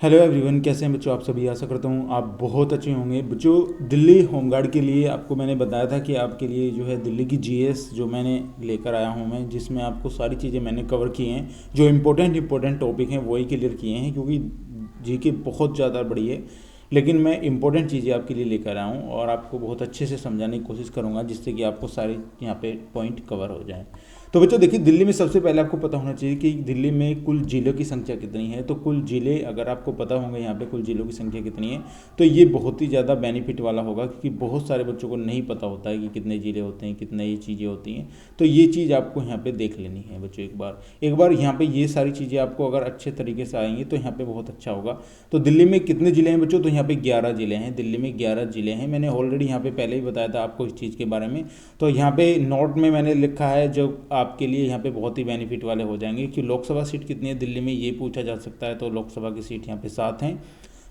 Hello everyone, कैसे हैं बच्चों? आप सभी, आशा करता हूँ आप बहुत अच्छे होंगे। बच्चों, दिल्ली होमगार्ड के लिए आपको मैंने बताया था कि आपके लिए जो है दिल्ली की जीएस जो मैंने लेकर आया हूँ मैं, जिसमें आपको सारी चीज़ें मैंने कवर की हैं। जो इम्पोर्टेंट टॉपिक हैं वही क्लियर किए हैं, क्योंकि जीके बहुत ज़्यादा बड़ी है, लेकिन मैं इंपॉर्टेंट चीज़ें आपके लिए लेकर आया हूँ और आपको बहुत अच्छे से समझाने की कोशिश करूँगा, जिससे कि आपको सारी यहाँ पे पॉइंट कवर हो जाए। तो बच्चों देखिए, दिल्ली में सबसे पहले आपको पता होना चाहिए कि दिल्ली में कुल जिलों की संख्या कितनी है। तो कुल जिले अगर आपको पता होंगे यहाँ पे कुल जिलों की संख्या कितनी है, तो ये बहुत ही ज़्यादा बेनिफिट वाला होगा, क्योंकि बहुत सारे बच्चों को नहीं पता होता है कि कितने जिले होते हैं, कितने ये चीज़ें होती हैं। तो ये चीज़ आपको यहाँ पे देख लेनी है बच्चों। एक बार यहाँ पे ये सारी चीज़ें आपको अगर अच्छे तरीके से आएंगी तो यहाँ पे बहुत अच्छा होगा। तो दिल्ली में कितने ज़िले हैं बच्चों? तो यहाँ पे 11 ज़िले हैं। दिल्ली में 11 ज़िले हैं। मैंने ऑलरेडी यहाँ पे पहले ही बताया था आपको इस चीज़ के बारे में। तो यहाँ पे नोट में मैंने लिखा है, जो आपके लिए यहाँ पे बहुत ही बेनिफिट वाले हो जाएंगे कि लोकसभा सीट कितनी है दिल्ली में, ये पूछा जा सकता है। तो लोकसभा की सीट यहाँ पे 7 हैं।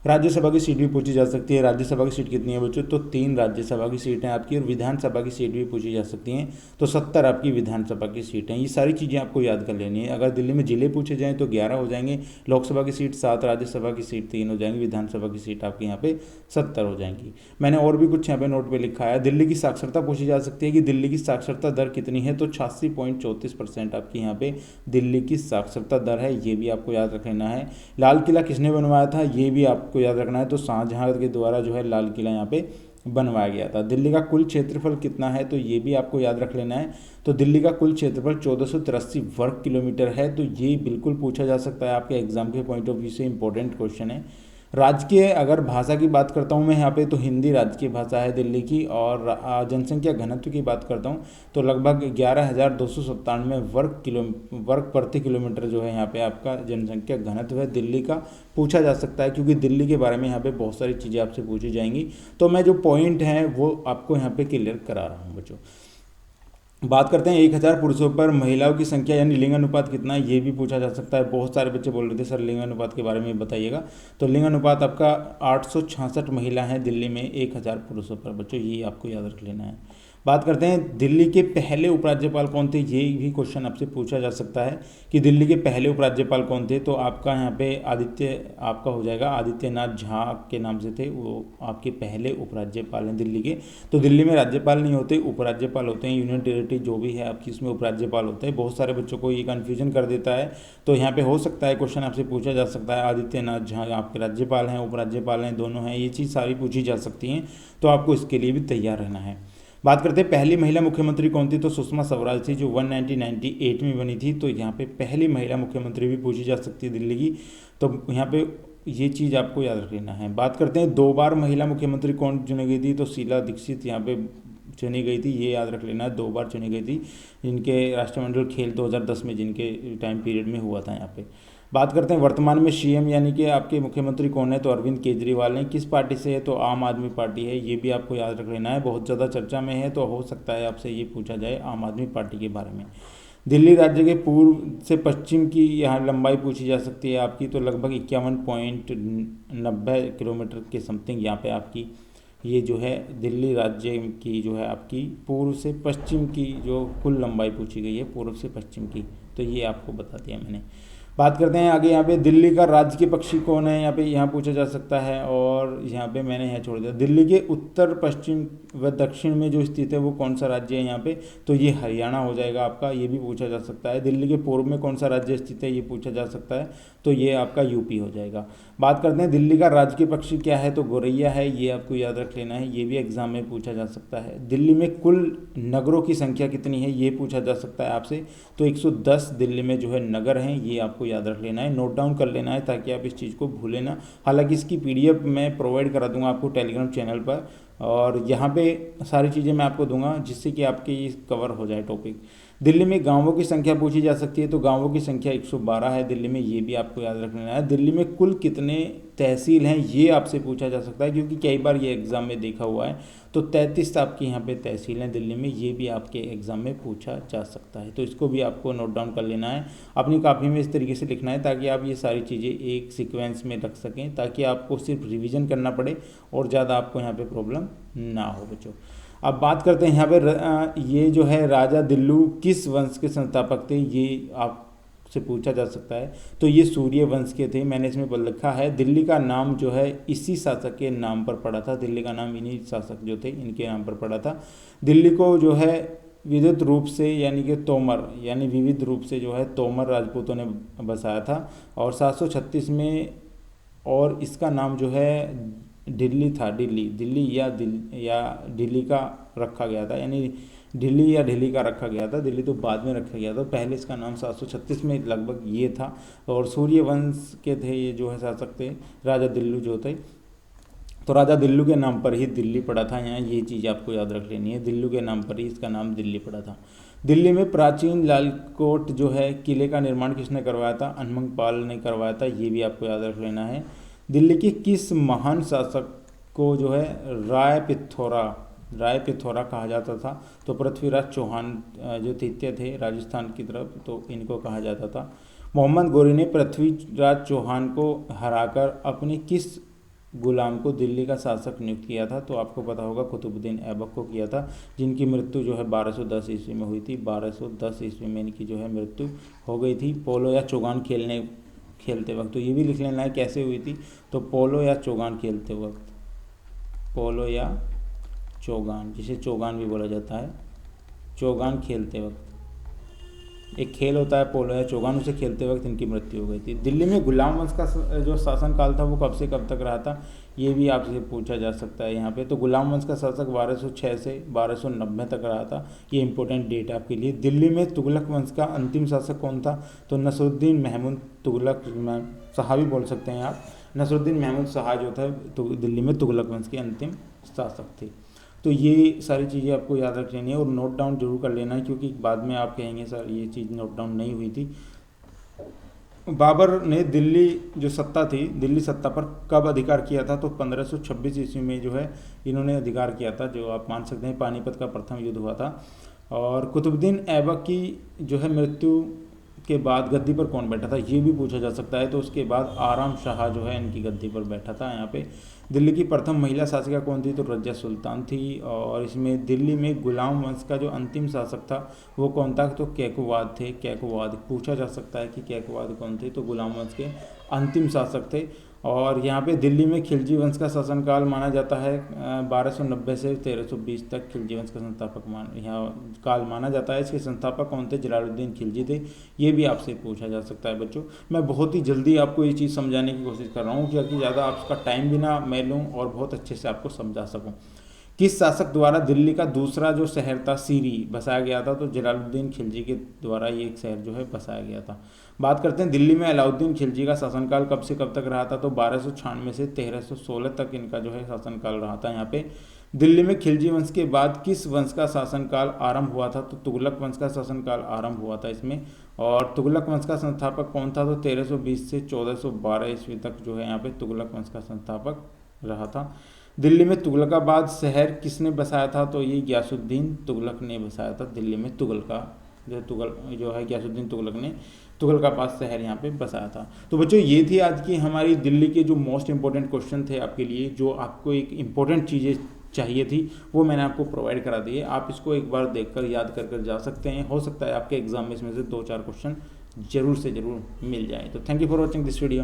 राज्यसभा की सीट भी पूछी जा सकती है। राज्यसभा की सीट कितनी है बच्चों? तो 3 राज्यसभा की सीटें आपकी, और विधानसभा की सीट भी पूछी जा सकती हैं। तो 70 आपकी विधानसभा की सीट हैं। ये सारी चीज़ें आपको याद कर लेनी है। अगर दिल्ली में जिले पूछे जाएँ तो 11 हो जाएंगे, लोकसभा की सीट 7, राज्यसभा की सीट 3 हो जाएंगी, विधानसभा की सीट आपकी यहाँ पे 70 हो जाएंगी। मैंने और भी कुछ यहाँ पे नोट पे लिखा है। दिल्ली की साक्षरता पूछी जा सकती है कि दिल्ली की साक्षरता दर कितनी है? तो 86.34% आपकी यहाँ पे दिल्ली की साक्षरता दर है। ये भी आपको याद रख लेना है। लाल किला किसने बनवाया था? ये भी आपको याद रखना है। तो शाहजहां के द्वारा जो है लाल किला यहाँ पे बनवाया गया था। दिल्ली का कुल क्षेत्रफल कितना है? तो ये भी आपको याद रख लेना है। तो दिल्ली का कुल क्षेत्रफल 1483 वर्ग किलोमीटर है। तो ये बिल्कुल पूछा जा सकता है आपके एग्जाम के पॉइंट ऑफ व्यू से, इंपॉर्टेंट क्वेश्चन है। राजकीय अगर भाषा की बात करता हूँ मैं यहाँ पे, तो हिंदी राजकीय भाषा है दिल्ली की। और जनसंख्या घनत्व की बात करता हूँ तो लगभग 11,297 वर्ग प्रति किलोमीटर जो है यहाँ पे आपका जनसंख्या घनत्व है दिल्ली का, पूछा जा सकता है। क्योंकि दिल्ली के बारे में यहाँ पे बहुत सारी चीज़ें आपसे पूछी जाएंगी। तो मैं जो पॉइंट हैं वो आपको यहाँ पे क्लियर करा रहा हूँ बच्चों। बात करते हैं 1000 पुरुषों पर महिलाओं की संख्या यानी लिंग अनुपात कितना है, ये भी पूछा जा सकता है। बहुत सारे बच्चे बोल रहे थे सर लिंग अनुपात के बारे में बताइएगा। तो लिंग अनुपात आपका 866 महिला है दिल्ली में 1000 पुरुषों पर बच्चों, ये आपको याद रख लेना है। बात करते हैं दिल्ली के पहले उपराज्यपाल कौन थे, ये भी क्वेश्चन आपसे पूछा जा सकता है कि दिल्ली के पहले उपराज्यपाल कौन थे। तो आपका यहाँ पे आपका हो जाएगा आदित्यनाथ झा के नाम से थे, वो आपके पहले उपराज्यपाल हैं दिल्ली के। तो दिल्ली में राज्यपाल नहीं होते, उपराज्यपाल होते हैं। यूनियन टेरिटरी जो भी है आपकी उसमें उपराज्यपाल होते हैं। बहुत सारे बच्चों को ये कन्फ्यूजन कर देता है। तो यहाँ पे हो सकता है क्वेश्चन आपसे पूछा जा सकता है, आदित्यनाथ झा आपके राज्यपाल हैं, उपराज्यपाल हैं, दोनों हैं, ये चीज़ सारी पूछी जा सकती हैं। तो आपको इसके लिए भी तैयार रहना है। बात करते हैं पहली महिला मुख्यमंत्री कौन थी, तो सुषमा स्वराज थी, जो 1998 में बनी थी। तो यहाँ पे पहली महिला मुख्यमंत्री भी पूछी जा सकती है दिल्ली की। तो यहाँ पे ये चीज़ आपको याद रख लेना है। बात करते हैं 2 बार महिला मुख्यमंत्री कौन चुनी गई थी, तो शीला दीक्षित यहाँ पे चुनी गई थी, ये याद रख लेना है। 2 बार चुनी गई थी, जिनके राष्ट्रमंडल खेल 2010 में जिनके टाइम पीरियड में हुआ था यहाँ पे। बात करते हैं वर्तमान में सीएम यानी कि आपके मुख्यमंत्री कौन है, तो अरविंद केजरीवाल हैं। किस पार्टी से है, तो आम आदमी पार्टी है, ये भी आपको याद रख लेना है। बहुत ज़्यादा चर्चा में है, तो हो सकता है आपसे ये पूछा जाए आम आदमी पार्टी के बारे में। दिल्ली राज्य के पूर्व से पश्चिम की यहाँ लंबाई पूछी जा सकती है आपकी, तो लगभग 51.90 किलोमीटर के समथिंग यहाँ पे आपकी ये जो है दिल्ली राज्य की जो है आपकी पूर्व से पश्चिम की जो कुल लंबाई पूछी गई है, पूर्व से पश्चिम की। तो ये आपको बता दिया मैंने। बात करते हैं आगे, यहाँ पे दिल्ली का राजकीय पक्षी कौन है, यहाँ पे यहाँ पूछा जा सकता है। और यहाँ पे मैंने यहाँ छोड़ दिया, दिल्ली के उत्तर पश्चिम व दक्षिण में जो स्थित है वो कौन सा राज्य है यहाँ पे, तो ये हरियाणा हो जाएगा आपका, ये भी पूछा जा सकता है। दिल्ली के पूर्व में कौन सा राज्य स्थित है, ये पूछा जा सकता है, तो ये आपका यूपी हो जाएगा। बात करते हैं दिल्ली का राजकीय पक्षी क्या है, तो गौरैया है, ये आपको याद रख लेना है, ये भी एग्जाम में पूछा जा सकता है। दिल्ली में कुल नगरों की संख्या कितनी है, ये पूछा जा सकता है आपसे। तो 110 दिल्ली में जो है नगर हैं, ये आपको याद रख लेना है, नोट डाउन कर लेना है, ताकि आप इस चीज़ को भूलें ना। हालांकि इसकी पीडीएफ मैं प्रोवाइड करा दूंगा आपको टेलीग्राम चैनल पर, और यहाँ पे सारी चीज़ें मैं आपको दूंगा, जिससे कि आपके ये कवर हो जाए टॉपिक। दिल्ली में गांवों की संख्या पूछी जा सकती है, तो गांवों की संख्या 112 है दिल्ली में, ये भी आपको याद रख लेना है। दिल्ली में कुल कितने तहसील हैं, ये आपसे पूछा जा सकता है, क्योंकि कई बार ये एग्जाम में देखा हुआ है। तो 33 आपकी यहाँ पे तहसील हैं दिल्ली में, ये भी आपके एग्जाम में पूछा जा सकता है। तो इसको भी आपको नोट डाउन कर लेना है, अपनी कॉपी में इस तरीके से लिखना है, ताकि आप ये सारी चीज़ें एक सीक्वेंस में रख सकें, ताकि आपको सिर्फ रिविज़न करना पड़े और ज़्यादा आपको यहाँ पर प्रॉब्लम ना हो बच्चों। अब बात करते हैं यहाँ पे ये जो है राजा दिल्लू किस वंश के संस्थापक थे, ये आप से पूछा जा सकता है। तो ये सूर्य वंश के थे। मैंने इसमें लिखा है दिल्ली का नाम जो है इसी शासक के नाम पर पड़ा था। दिल्ली का नाम इन्हीं शासक जो थे इनके नाम पर पड़ा था। दिल्ली को जो है विविध रूप से यानी कि तोमर यानी विविध रूप से जो है तोमर राजपूतों ने बसाया था और 736 में, और इसका नाम जो है दिल्ली था। दिल्ली या दिल्ली का रखा गया था, यानी दिल्ली या दिल्ली का रखा गया था। दिल्ली तो बाद में रखा गया था, पहले इसका नाम 736 में लगभग ये था। और सूर्य वंश के थे ये जो है शासक थे, राजा दिल्लू जो थे। तो राजा दिल्लू के नाम पर ही दिल्ली पड़ा था। यहाँ ये चीज़ आपको याद रख लेनी है, दिल्लू के नाम पर ही इसका नाम दिल्ली पड़ा था। दिल्ली में प्राचीन लालकोट जो है किले का निर्माण किसने करवाया था? अनमंग पाल ने करवाया था, ये भी आपको याद रख लेना है। दिल्ली के किस महान शासक को जो है राय पिथौरा कहा जाता था? तो पृथ्वीराज चौहान जो तृतीय थे राजस्थान की तरफ, तो इनको कहा जाता था। मोहम्मद गोरी ने पृथ्वीराज चौहान को हराकर अपने किस गुलाम को दिल्ली का शासक नियुक्त किया था? तो आपको पता होगा कुतुबुद्दीन ऐबक को किया था, जिनकी मृत्यु जो है 1210 ईस्वी में हुई थी। 1210 ईस्वी में इनकी जो है मृत्यु हो गई थी पोलो या चौगान खेलते वक्त। तो ये भी लिख लेना है कैसे हुई थी। तो पोलो या चौगान खेलते वक्त, पोलो या चौगान, जिसे चौगान भी बोला जाता है, चौगान खेलते वक्त एक खेल होता है पोलो या चौगान, उसे खेलते वक्त इनकी मृत्यु हो गई थी। दिल्ली में गुलाम वंश का जो शासनकाल था वो कब से कब तक रहा था? ये भी आपसे पूछा जा सकता है यहाँ पे। तो गुलाम वंश का शासक 1206 से 1290 तक रहा था। ये इंपॉर्टेंट डेट है आपके लिए। दिल्ली में तुगलक वंश का अंतिम शासक कौन था? तो नसरुद्दीन महमूद तुगलक शाह भी बोल सकते हैं आप। नसरुद्दीन महमूद शाह जो था तो दिल्ली में तुगलक वंश के अंतिम शासक थे। तो ये सारी चीज़ें आपको याद रख लेनी है और नोट डाउन जरूर कर लेना है, क्योंकि बाद में आप कहेंगे सर ये चीज़ नोट डाउन नहीं हुई थी। बाबर ने दिल्ली जो सत्ता थी, दिल्ली सत्ता पर कब अधिकार किया था? तो 1526 ईस्वी में जो है इन्होंने अधिकार किया था, जो आप मान सकते हैं पानीपत का प्रथम युद्ध हुआ था। और कुतुबुद्दीन ऐबक की जो है मृत्यु के बाद गद्दी पर कौन बैठा था? ये भी पूछा जा सकता है। तो उसके बाद आराम शाह जो है इनकी गद्दी पर बैठा था। यहाँ पे दिल्ली की प्रथम महिला शासिका कौन थी? तो रजिया सुल्तान थी। और इसमें दिल्ली में गुलाम वंश का जो अंतिम शासक था वो कौन था? तो कैकवाद थे। कैकवाद पूछा जा सकता है कि कैकवाद कौन थे? तो गुलाम वंश के अंतिम शासक थे। और यहाँ पे दिल्ली में खिलजी वंश का शासनकाल माना जाता है 1290 से 1320 तक खिलजी वंश का संस्थापक यहाँ काल माना जाता है। इसके संस्थापक कौन थे? जलालुद्दीन खिलजी थे। ये भी आपसे पूछा जा सकता है बच्चों। मैं बहुत ही जल्दी आपको ये चीज़ समझाने की कोशिश कर रहा हूँ, क्योंकि ज़्यादा आपका टाइम भी ना मैं लूँ और बहुत अच्छे से आपको समझा सकूँ। किस शासक द्वारा दिल्ली का दूसरा जो शहर था सीरी बसाया गया था? तो जलालुद्दीन खिलजी के द्वारा ये एक शहर जो है बसाया गया था। बात करते हैं दिल्ली में अलाउद्दीन खिलजी का शासनकाल कब से कब तक रहा था? तो 1296 से 1316 तक इनका जो है शासनकाल रहा था। यहाँ पे दिल्ली में खिलजी वंश के बाद किस वंश का शासनकाल आरंभ हुआ था? तो तुगलक वंश का शासनकाल आरंभ हुआ था इसमें। और तुगलक वंश का संस्थापक कौन था? तो 1320 से 1412 ईस्वी तक जो है यहाँ पे तुगलक वंश का संस्थापक रहा था। दिल्ली में तुगलकाबाद शहर किसने बसाया था? तो ये गयासुद्दीन तुगलक ने बसाया था। दिल्ली में जो है गयासुद्दीन तुगलक ने तुगलकाबाद शहर यहाँ पे बसाया था। तो बच्चों ये थी आज की हमारी दिल्ली के जो मोस्ट इंपॉर्टेंट क्वेश्चन थे आपके लिए, जो आपको एक इम्पोर्टेंट चीज़ें चाहिए थी वो मैंने आपको प्रोवाइड करा दी है। आप इसको एक बार देखकर याद कर जा सकते हैं। हो सकता है आपके एग्जाम में इसमें से 2-4 क्वेश्चन जरूर से जरूर मिल जाए। तो thank you for watching this video.